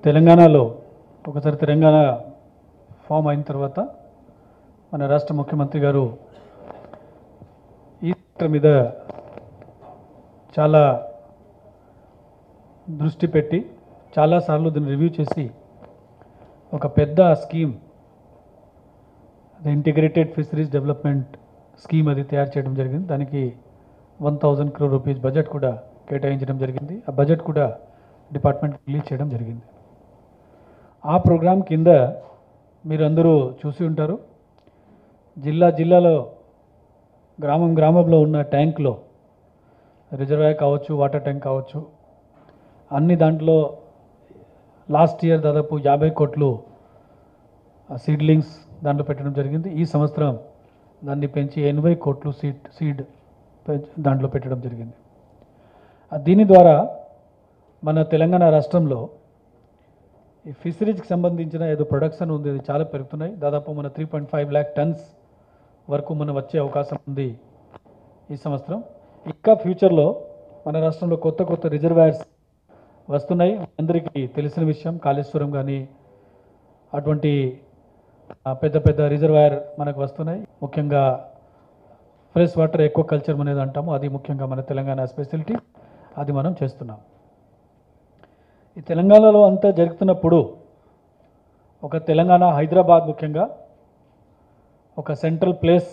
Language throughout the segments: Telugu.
తెలంగాణలో ఒకసారి తెలంగాణ ఫామ్ అయిన తర్వాత మన రాష్ట్ర ముఖ్యమంత్రి గారు ఈ సెక్టర్ మీద చాలా దృష్టి పెట్టి చాలాసార్లు దీన్ని రివ్యూ చేసి ఒక పెద్ద scheme integrated fisheries development scheme అది తయారు చేయడం జరిగింది. దానికి 1000 crore రూపీస్ బడ్జెట్ కూడా కేటాయించడం జరిగింది. ఆ బడ్జెట్ కూడా డిపార్ట్మెంట్ రిలీజ్ చేయడం జరిగింది. ఆ ప్రోగ్రాం కింద మీరు అందరూ చూసి ఉంటారు. జిల్లాలో గ్రామంలో ఉన్న ట్యాంక్లో రిజర్వాయర్ కావచ్చు, వాటర్ ట్యాంక్ కావచ్చు, అన్ని దాంట్లో లాస్ట్ ఇయర్ దాదాపు 50 కోట్లు సీడ్లింగ్స్ దాంట్లో పెట్టడం జరిగింది. ఈ సంవత్సరం దాన్ని పెంచి 80 కోట్లు సీడ్ దాంట్లో పెట్టడం జరిగింది. దీని ద్వారా మన తెలంగాణ రాష్ట్రంలో ఈ ఫిషరీస్కి సంబంధించిన ఏదో ప్రొడక్షన్ ఉంది, అది చాలా పెరుగుతున్నాయి. దాదాపు మన 3.5 lakh tons వరకు మనం వచ్చే అవకాశం ఉంది ఈ సంవత్సరం. ఇంకా ఫ్యూచర్లో మన రాష్ట్రంలో కొత్త రిజర్వాయర్స్ వస్తున్నాయి. అందరికీ తెలిసిన విషయం, కాళేశ్వరం కానీ అటువంటి పెద్ద రిజర్వాయర్ మనకు వస్తున్నాయి. ముఖ్యంగా ఫ్రెష్ వాటర్ ఎక్కువ కల్చర్ అనేది అంటాము, అది ముఖ్యంగా మన తెలంగాణ స్పెషాలిటీ, అది మనం చేస్తున్నాం. ఈ తెలంగాణలో అంతా జరుగుతున్నప్పుడు ఒక తెలంగాణ హైదరాబాద్ ముఖ్యంగా ఒక సెంట్రల్ ప్లేస్,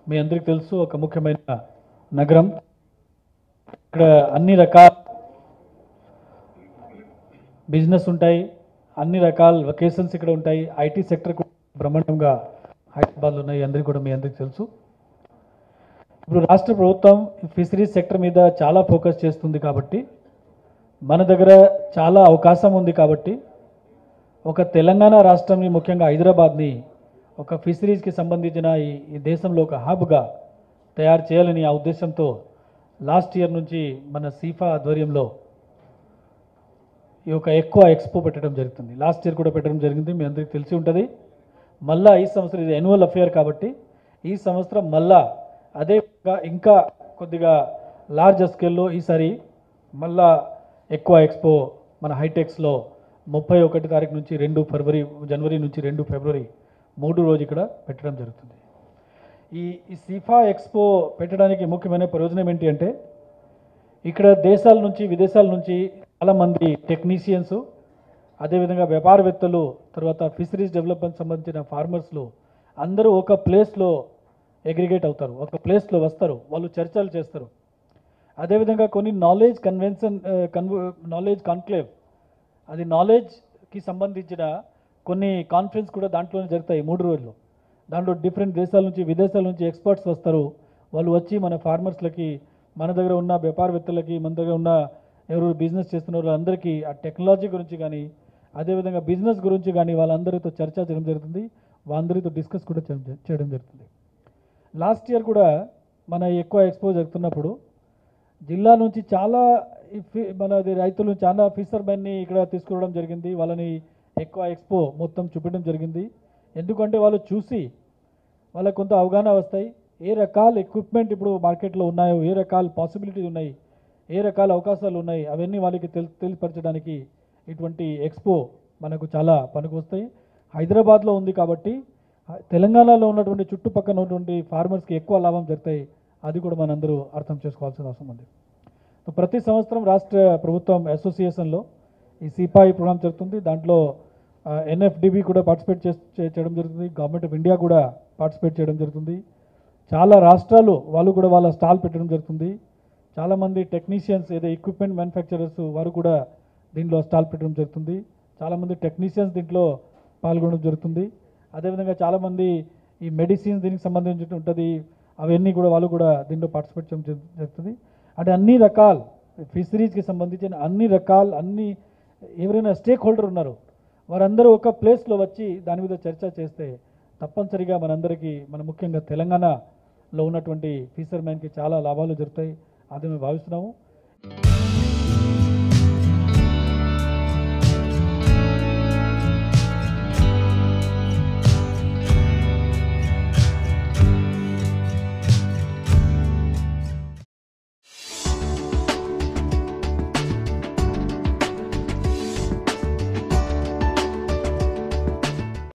మీ అందరికీ తెలుసు, ఒక ముఖ్యమైన నగరం. ఇక్కడ అన్ని రకాల బిజినెస్ ఉంటాయి, అన్ని రకాల లొకేషన్స్ ఇక్కడ ఉంటాయి. ఐటీ సెక్టర్ కూడా బ్రహ్మాండంగా హైదరాబాద్లో ఉన్నాయి, అందరికీ కూడా మీ అందరికీ తెలుసు. ఇప్పుడు రాష్ట్ర ప్రభుత్వం ఫిషరీస్ సెక్టర్ మీద చాలా ఫోకస్ చేస్తుంది కాబట్టి మన దగ్గర చాలా అవకాశం ఉంది. కాబట్టి ఒక తెలంగాణ రాష్ట్రంని, ముఖ్యంగా హైదరాబాద్ని ఒక ఫిషరీస్కి సంబంధించిన ఈ దేశంలో ఒక హబ్గా తయారు చేయాలని ఆ ఉద్దేశంతో లాస్ట్ ఇయర్ నుంచి మన సీఫా ఆధ్వర్యంలో ఈ యొక్క ఎక్కువ ఎక్స్పో పెట్టడం జరుగుతుంది. లాస్ట్ ఇయర్ కూడా పెట్టడం జరిగింది, మీ అందరికీ తెలిసి ఉంటుంది. మళ్ళా ఈ సంవత్సరం ఇది యాన్యువల్ అఫేర్ కాబట్టి ఈ సంవత్సరం మళ్ళా అదే ఇంకా కొద్దిగా లార్జ్ స్కేల్లో ఈసారి మళ్ళా ఎక్కువ ఎక్స్పో మన హైటెక్స్లో 31 తారీఖు నుంచి జనవరి నుంచి 2 ఫిబ్రవరి 3 రోజు ఇక్కడ పెట్టడం జరుగుతుంది. ఈ సీఫా ఎక్స్పో పెట్టడానికి ముఖ్యమైన ప్రయోజనం ఏంటి అంటే, ఇక్కడ దేశాల నుంచి విదేశాల నుంచి చాలామంది టెక్నీషియన్స్, అదేవిధంగా వ్యాపారవేత్తలు, తర్వాత ఫిషరీస్ డెవలప్మెంట్ సంబంధించిన ఫార్మర్స్లు అందరూ ఒక ప్లేస్లో అగ్రిగేట్ అవుతారు, ఒక ప్లేస్లో వస్తారు, వాళ్ళు చర్చలు చేస్తారు. అదేవిధంగా కొన్ని నాలెడ్జ్ కాన్క్లేవ్, అది నాలెడ్జ్కి సంబంధించిన కొన్ని కాన్ఫరెన్స్ కూడా దాంట్లోనే జరుగుతాయి 3 రోజులు. దాంట్లో డిఫరెంట్ దేశాల నుంచి విదేశాల నుంచి ఎక్స్పర్ట్స్ వస్తారు. వాళ్ళు వచ్చి మన ఫార్మర్స్లకి, మన దగ్గర ఉన్న వ్యాపారవేత్తలకి, మన దగ్గర ఉన్న ఎవరు బిజినెస్ చేస్తున్న అందరికీ ఆ టెక్నాలజీ గురించి కానీ, అదేవిధంగా బిజినెస్ గురించి కానీ వాళ్ళందరితో చర్చ చేయడం జరుగుతుంది, వాళ్ళందరితో డిస్కస్ కూడా చేయడం జరుగుతుంది. లాస్ట్ ఇయర్ కూడా మన ఎక్కువ ఎక్స్పో జరుగుతున్నప్పుడు జిల్లా నుంచి చాలా మనది రైతులు చాలా ఫిషర్మెన్ని ఇక్కడ తీసుకురావడం జరిగింది. వాళ్ళని ఎక్కువ ఎక్స్పో మొత్తం చూపించడం జరిగింది. ఎందుకంటే వాళ్ళు చూసి వాళ్ళకు కొంత అవగాహన వస్తాయి, ఏ రకాల ఎక్విప్మెంట్ ఇప్పుడు మార్కెట్లో ఉన్నాయో, ఏ రకాల పాసిబిలిటీస్ ఉన్నాయి, ఏ రకాల అవకాశాలు ఉన్నాయి, అవన్నీ వాళ్ళకి తెలియపరచడానికి ఇటువంటి ఎక్స్పో మనకు చాలా పనికి వస్తాయి. హైదరాబాద్లో ఉంది కాబట్టి తెలంగాణలో ఉన్నటువంటి చుట్టుపక్కల ఉన్నటువంటి ఫార్మర్స్కి ఎక్కువ లాభం జరుగుతాయి. అది కూడా మనందరూ అర్థం చేసుకోవాల్సిన అవసరం ఉంది. ప్రతి సంవత్సరం రాష్ట్ర ప్రభుత్వం అసోసియేషన్లో ఈ సిపాయి ప్రోగ్రామ్ జరుగుతుంది. దాంట్లో ఎన్ఎఫ్డిబి కూడా పార్టిసిపేట్ చేయడం జరుగుతుంది, గవర్నమెంట్ ఆఫ్ ఇండియా కూడా పార్టిసిపేట్ చేయడం జరుగుతుంది. చాలా రాష్ట్రాలు వాళ్ళు కూడా వాళ్ళ స్టాల్ పెట్టడం జరుగుతుంది. చాలామంది టెక్నీషియన్స్, ఏదో ఎక్విప్మెంట్ మ్యానుఫ్యాక్చరర్స్ వారు కూడా దీంట్లో స్టాల్ పెట్టడం జరుగుతుంది. చాలామంది టెక్నీషియన్స్ దీంట్లో పాల్గొనడం జరుగుతుంది. అదేవిధంగా చాలామంది ఈ మెడిసిన్స్ దీనికి సంబంధించి ఉంటుంది, అవన్నీ కూడా వాళ్ళు కూడా దీంట్లో పార్టిసిపేట్ చేయడం జరుగుతుంది. అంటే అన్ని రకాల ఫిషరీస్కి సంబంధించిన అన్ని ఎవరైనా స్టేక్ హోల్డర్ ఉన్నారు వారందరూ ఒక ప్లేస్లో వచ్చి దాని మీద చర్చ చేస్తే తప్పనిసరిగా మనందరికీ, ముఖ్యంగా తెలంగాణలో ఉన్నటువంటి ఫిషర్మెన్కి చాలా లాభాలు జరుగుతాయి, అది మేము భావిస్తున్నాము.